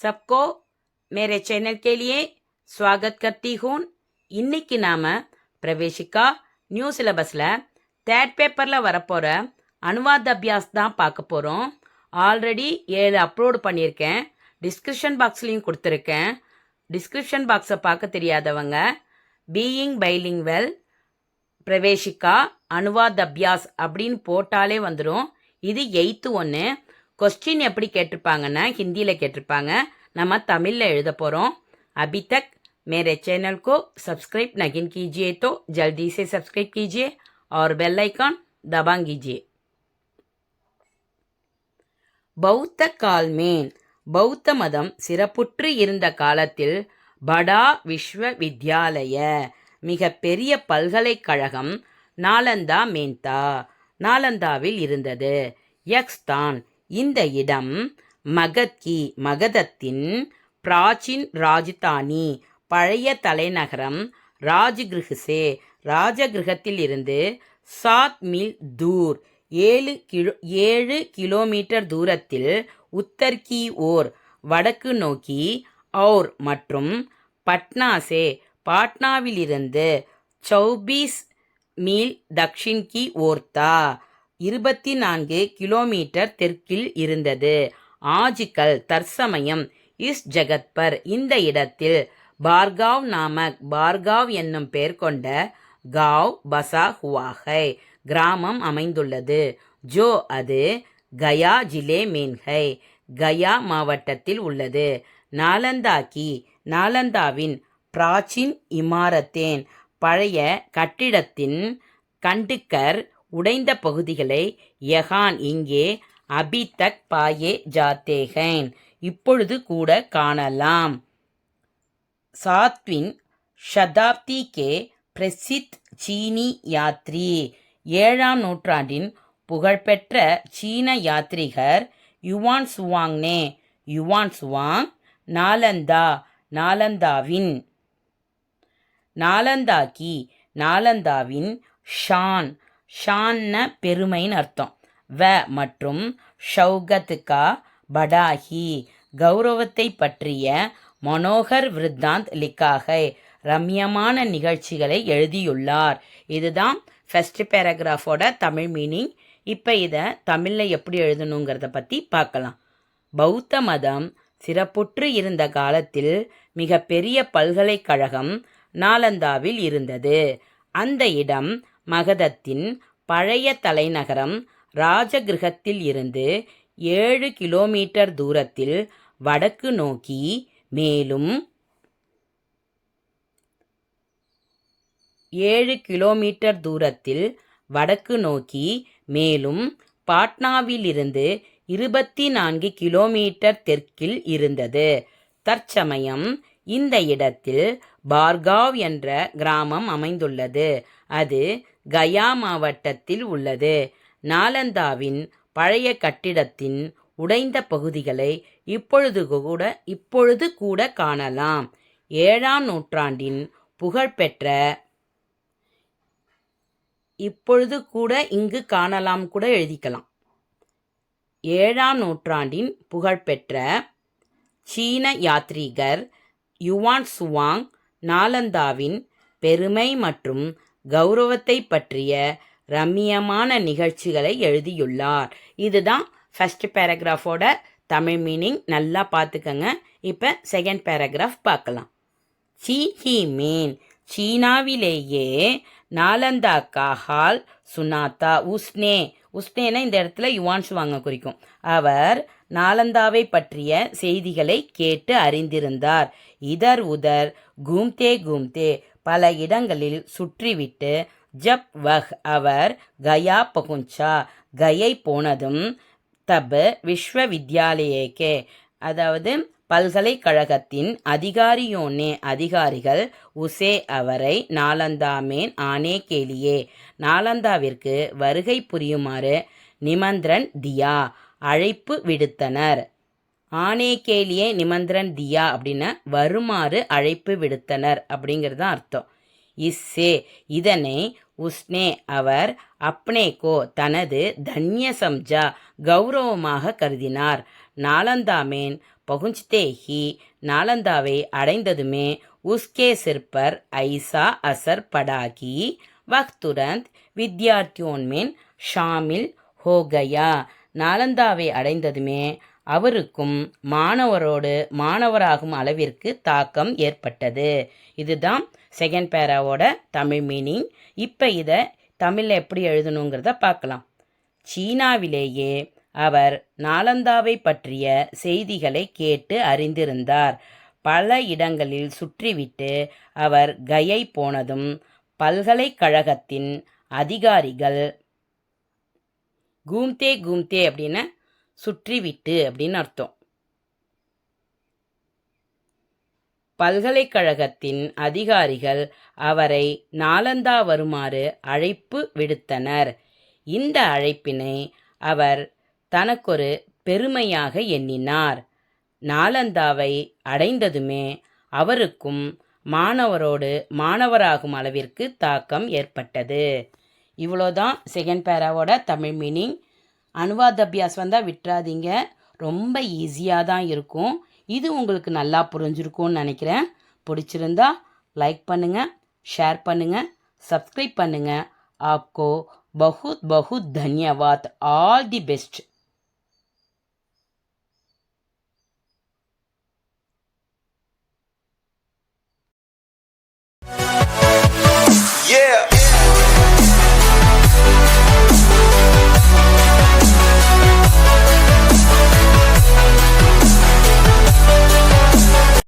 सबको मेरे चैनल के लिए स्वागत करती हूँ. இன்னைக்கு நாம பிரவேசிக்கா நியூ சிலபஸில் தேர்ட் பேப்பரில் வரப்போகிற அனுவாத் அபியாஸ் தான் பார்க்க போகிறோம். ஆல்ரெடி 7 அப்லோடு பண்ணியிருக்கேன். டிஸ்கிரிப்ஷன் பாக்ஸ்லையும் கொடுத்துருக்கேன். டிஸ்கிரிப்ஷன் பாக்ஸை பார்க்க தெரியாதவங்க பீயிங் பைலிங்வெல் பிரவேசிக்கா அனுவாத் அபியாஸ் அப்படின்னு போட்டாலே வந்துடும். இது 8th 1. क्वेश्चन எப்படி கேட்டிருப்பாங்கன்னா ஹிந்தியில் கேட்டிருப்பாங்க. நம்ம தமிழில் எழுத போகிறோம். अभी तक मेरे चैनल को सब्सक्राइब नहीं कीजिए तो जल्दी से सब्सक्राइब कीजिए और बेल आइकन दबा कीजिए. பௌத்த கால்மேன் பௌத்த மதம் சிறப்புற்று இருந்த காலத்தில் படா விஸ்வவித்யாலய மிக பெரிய பல்கலைக்கழகம் நாலந்தா மேன்தா நாலந்தாவில் இருந்தது. யக்ஸ்தான் இந்த இடம் மகத்கி மகதத்தின் பிராச்சின் ராஜதானி பழைய தலைநகரம் ராஜகிருஹ்சே ராஜகிருஹத்தில் இருந்து 7 மீல் தூர் 7 கிலோமீட்டர் தூரத்தில் உத்தர்கி ஓர் வடக்கு நோக்கி ஔர் மற்றும் பட்னாசே பாட்னாவிலிருந்து 24 மீல் தக்ஷின் கி ஓர்த்தா 24 கிலோமீட்டர் தெற்கில் இருந்தது. ஆஜ்கல் தற்சமயம் இஸ் ஜகத்பர் இந்த இடத்தில் பார்காவ் நாமக் பார்காவ் என்னும் பெயர் கொண்ட காவ் பசா ஹுவாஹை கிராமம் அமைந்துள்ளது. ஜோ அது கயா ஜிலே மேன்ஹை கயா மாவட்டத்தில் உள்ளது. நாலந்தாக்கி நாலந்தாவின் பிராச்சின் இமாரத்தேன் பழைய கட்டிடத்தின் கண்டுக்கர் உடைந்த பகுதிகளை யகான் இங்கே அபிதக் பாயே ஜாத்தேகன் இப்பொழுது கூட காணலாம். 7वीं शताब्दी के பிரசித் சீனி யாத்ரி 7ஆம் நூற்றாண்டின் புகழ்பெற்ற சீன யாத்ரிகர் யுவான் சுவாங்னே யுவான் சுவாங் நாலந்தா நாலந்தாவின் நாலந்தாக்கி நாலந்தாவின் ஷான் ஷான்ன பெருமைன்னு அர்த்தம். வ மற்றும் ஷௌகத்துக்கா படாஹி கௌரவத்தை பற்றிய மனோகர் விருத்தாந்த் லிக்காகை ரம்யமான நிகழ்ச்சிகளை எழுதியுள்ளார். இதுதான் ஃபர்ஸ்ட் பேராகிராஃபோட தமிழ் மீனிங். இப்போ இதை தமிழில் எப்படி எழுதணுங்கிறத பற்றி பார்க்கலாம். பௌத்த மதம் சிறப்புற்று இருந்த காலத்தில் மிக பெரிய பல்கலைக்கழகம் நாலந்தாவில் இருந்தது. அந்த இடம் மகதத்தின் பழைய தலைநகரம் ராஜகிருஹத்தில் இருந்து 7 கிலோமீட்டர் தூரத்தில் வடக்கு நோக்கி மேலும் 7 கிலோமீட்டர் தூரத்தில் வடக்கு நோக்கி மேலும் பாட்னாவிலிருந்து 24 கிலோமீட்டர் தெற்கில் இருந்தது. தற்சமயம் இந்த இடத்தில் பார்காவ் என்ற கிராமம் அமைந்துள்ளது. அது கயா மாவட்டத்தில் உள்ளது. நாலந்தாவின் பழைய கட்டிடத்தின் உடைந்த பகுதிகளை இப்பொழுது கூட காணலாம். 7ஆம் நூற்றாண்டின் புகழ்பெற்ற இப்பொழுது கூட இங்கு காணலாம் கூட எழுதிக்கலாம். 7ஆம் நூற்றாண்டின் புகழ்பெற்ற சீன யாத்ரீகர் யுவான் சுவாங் நாலந்தாவின் பெருமை மற்றும் கௌரவத்தை பற்றிய ரம்மியமான நிகழ்ச்சிகளை எழுதியுள்ளார். இதுதான் ஃபர்ஸ்ட் பேராகிராஃபோட தமிழ் மீனிங். நல்லா பார்த்துக்கங்க. இப்போ செகண்ட் பேராகிராஃப் பார்க்கலாம். சி ஹி மீன் சீனாவிலேயே நாலந்தா காஹால் சுனாத்தா உஸ்னே உஸ்னேனா இந்த இடத்துல யுவான் சுவாங்க குறிக்கும். அவர் நாலந்தாவை பற்றிய செய்திகளை கேட்டு அறிந்திருந்தார். இதர் உதர் கூம்தே கூம்தே பல இடங்களில் சுற்றிவிட்டு ஜப் வஹ் அவர் கயா பகுஞ்சா கயை போனதும் தப் விஸ்வவித்யாலயக்கே அதாவது பல்கலைக்கழகத்தின் அதிகாரியோனே அதிகாரிகள் உசே அவரை நாலந்தாமேன் ஆனே கேலியே நாலந்தாவிற்கு வருகை புரியுமாறு நிமந்திரன் தியா அழைப்பு விடுத்தனர். ஆனே கேலியே நிமந்திரன் தியா அப்படின்னு வருமாறு அழைப்பு விடுத்தனர் அப்படிங்கிறது தான் அர்த்தம். இஸ்ஸே இதனை உஸ்னே அவர் அப்னேகோ தனது தன்ய சம்ஜா கௌரவமாக கருதினார். நாலந்தாமேன் பகுஞ்ச்தே ஹி நாலந்தாவை அடைந்ததுமே உஸ்கே சிற்பர் ஐசா அசர் படாகி வக் துரந்த் வித்யார்த்தியோன்மேன் ஷாமில் ஹோகயா. நாலந்தாவை அடைந்ததுமே அவருக்கும் மாணவராகும் அளவிற்கு தாக்கம் ஏற்பட்டது. இதுதான் செகண்ட் பேராவோட தமிழ் மீனிங். இப்போ இதை தமிழில் எப்படி எழுதணுங்கிறத பார்க்கலாம். சீனாவிலேயே அவர் நாலந்தாவை பற்றிய செய்திகளை கேட்டு அறிந்திருந்தார். பல இடங்களில் சுற்றிவிட்டு அவர் கயை போனதும் பல்கலைக்கழகத்தின் அதிகாரிகள் கூம்தே கூம்தே அப்படின்னு சுற்றிவிட்டு அப்படின்னு அர்த்தம். பல்கலைக்கழகத்தின் அதிகாரிகள் அவரை நாலந்தா வருமாறு அழைப்பு விடுத்தனர். இந்த அழைப்பினை அவர் தனக்கொரு பெருமையாக எண்ணினார். நாலந்தாவை அடைந்ததுமே அவருக்கும் மாணவராகும் அளவிற்கு தாக்கம் ஏற்பட்டது. இவ்வளோதான் செகண்ட் பேராவோட தமிழ் மீனிங். அனுவாத் அபியாஸ் வந்தால் விட்டுறாதீங்க, ரொம்ப ஈஸியாக தான் இருக்கும். இது உங்களுக்கு நல்லா புரிஞ்சிருக்கும்னு நினைக்கிறேன். பிடிச்சிருந்தா லைக் பண்ணுங்கள், ஷேர் பண்ணுங்கள், சப்ஸ்கிரைப் பண்ணுங்கள். ஆப்கோ बहुत बहुत धन्यवाद. All the best.